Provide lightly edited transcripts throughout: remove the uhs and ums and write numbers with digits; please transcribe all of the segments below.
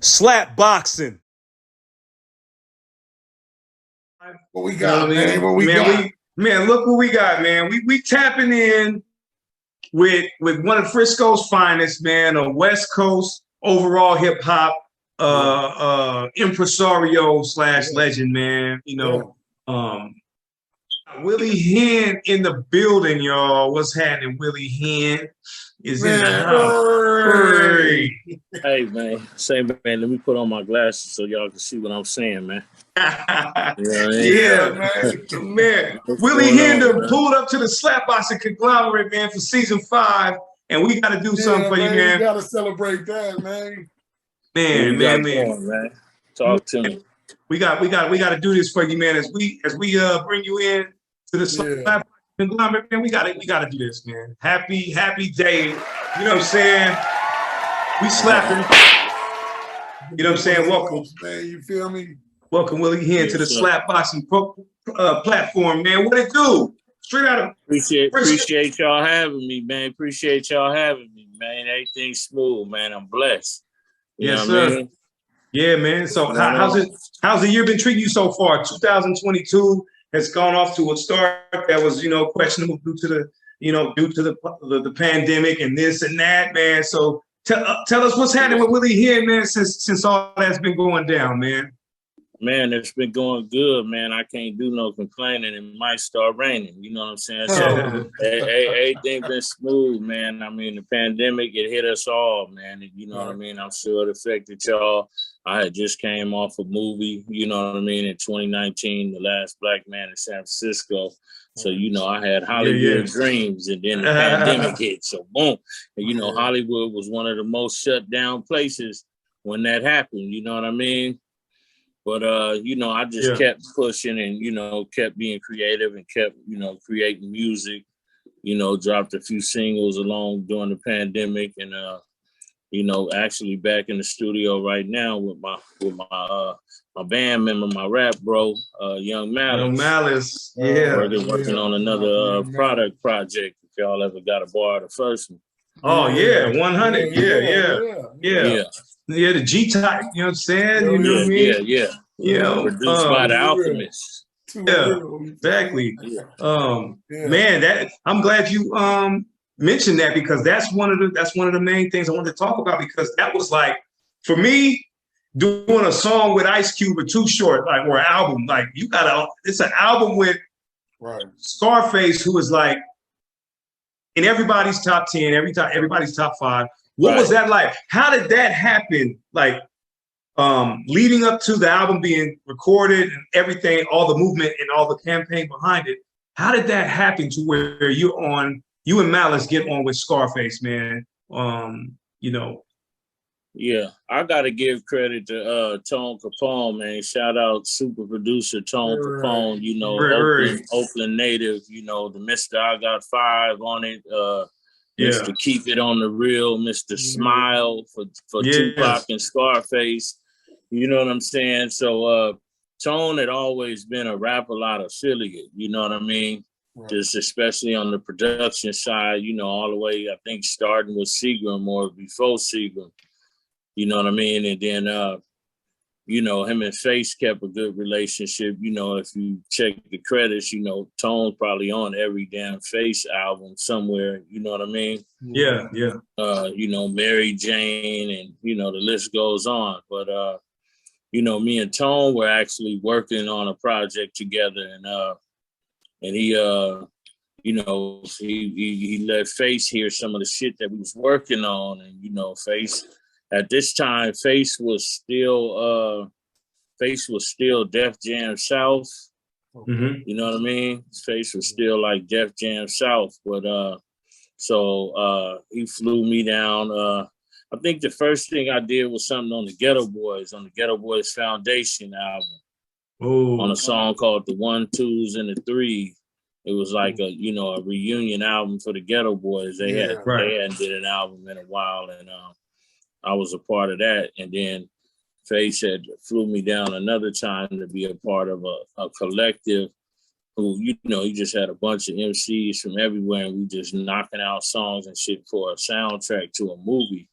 Slap boxing. What we got, man? What we got? Man, look what we got, man. We tapping in with one of Frisco's finest, man, a West Coast overall hip hop impresario / legend, man. You know, Willie Hen in the building, y'all. What's happening? Willie Hen is in the house. Hey, man. Say, man, let me put on my glasses so y'all can see what I'm saying, man. You know what I mean? Yeah, man. Willie Hen pulled up to the SLAPPZ conglomerate, man, for season 5, and we got to do something for you, man. We got to celebrate that, man. Man. Talk to me. We got to do this for you, man. As we bring you in to the SLAPPZ conglomerate, man. We got to do this, man. Happy day. You know what I'm saying? We slapping. You know what I'm saying? Welcome, man. You feel me? Welcome, Willie Hen, to the SLAPPZ platform, man. What it do? Straight out of appreciate y'all having me, man. Appreciate y'all having me, man. Everything's smooth, man. I'm blessed. Yes, sir. I mean? Yeah, man. So how's the year been treating you so far? 2022 has gone off to a start that was, questionable due to the pandemic and this and that, man. So tell us what's happening with Willie Hen, man, since all that's been going down, man. Man, it's been going good, man. I can't do no complaining. It might start raining. You know what I'm saying? So everything been smooth, man. I mean, the pandemic, it hit us all, man. You know what I mean? I'm sure it affected y'all. I had just came off a movie, you know what I mean, in 2019, The Last Black Man in San Francisco. So, I had Hollywood dreams, and then the pandemic hit. So, boom. And, Hollywood was one of the most shut down places when that happened. You know what I mean? But, I just kept pushing and, kept being creative and kept, creating music, dropped a few singles along during the pandemic and, actually back in the studio right now with my band member, my rap bro, Young Malice. Young Malice, yeah. Working on another product project. If y'all ever got to borrow the first one. Oh, yeah, 100, yeah. Yeah, the G-type, you know what I'm saying? You know what I mean? Yeah. Produced by the Alchemist. Yeah, exactly. Man, I'm glad you mentioned that, because that's one of the main things I wanted to talk about, because that was like, for me, doing a song with Ice Cube or Too Short, or an album, it's an album with Scarface, who is like in everybody's top 10, everybody's top 5. What was that like? How did that happen? Like, leading up to the album being recorded and everything, all the movement and all the campaign behind it. How did that happen to where you and Malice get on with Scarface, man? Yeah, I gotta give credit to Tone Capone, man. Shout out super producer Tone Capone, Oakland native, the Mr. I Got 5 on it, Mr. Keep It on the Real, Mr. Smile for Tupac and Scarface. You know what I'm saying? So Tone had always been a Rap-A-Lot affiliate, you know what I mean? Right. Just especially on the production side, all the way, I think starting with Seagram or before Seagram, you know what I mean? And then, him and Face kept a good relationship. If you check the credits, Tone's probably on every damn Face album somewhere, you know what I mean? Yeah. Mary Jane and, the list goes on. But, me and Tone were actually working on a project together, and he he let Face hear some of the shit that we was working on, and Face at this time, Face was still Def Jam South. Mm-hmm. You know what I mean? Face was still like Def Jam South, but so he flew me down. I think the first thing I did was something on the Ghetto Boys Foundation album. Ooh. On a song called The 1, 2s, and the 3. It was like a reunion album for the Ghetto Boys. They hadn't did an album in a while, and I was a part of that. And then Face had flew me down another time to be a part of a collective who, he just had a bunch of MCs from everywhere, and we just knocking out songs and shit for a soundtrack to a movie.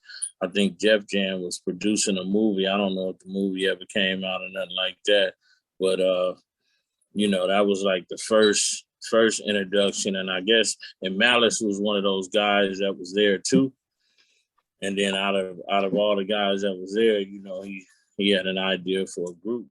I think Jeff Jam was producing a movie. I don't know if the movie ever came out or nothing like that, but you know, that was like the first introduction. And I guess, and Malice was one of those guys that was there too. And then out of all the guys that was there, you know, he had an idea for a group.